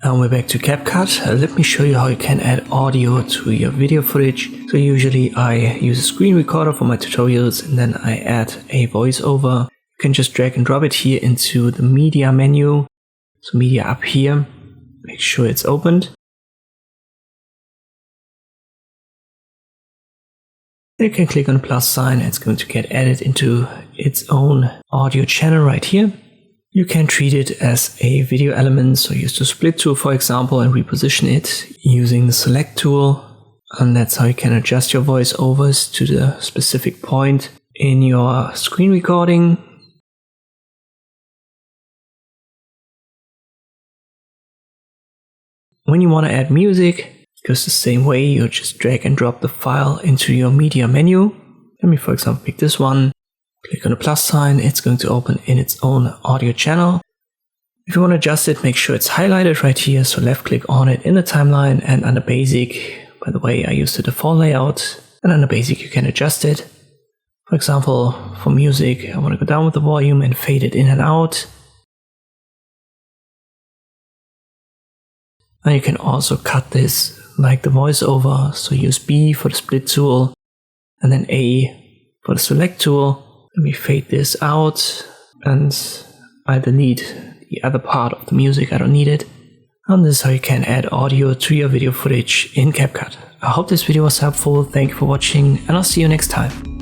And we're back to CapCut. Let me show you how you can add audio to your video footage. So usually I use a screen recorder for my tutorials and then I add a voiceover. You can just drag and drop it here into the media menu. So media up here, make sure it's opened. You can click on the plus sign and it's going to get added into its own audio channel right here. You can treat it as a video element, so use the split tool for example and reposition it using the select tool, and that's how you can adjust your voiceovers to the specific point in your screen recording. When you want to add music, it goes the same way. You just drag and drop the file into your media menu. Let me for example pick this one. Click on the plus sign, it's going to open in its own audio channel. If you want to adjust it, make sure it's highlighted right here, so left click on it in the timeline, and under basic, by the way I use the default layout, and under basic you can adjust it. For example, for music I want to go down with the volume and fade it in and out. And you can also cut this like the voiceover, so use B for the split tool and then A for the select tool. Let me fade this out and I delete the other part of the music, I don't need it. And this is how you can add audio to your video footage in CapCut. I hope this video was helpful, thank you for watching and I'll see you next time.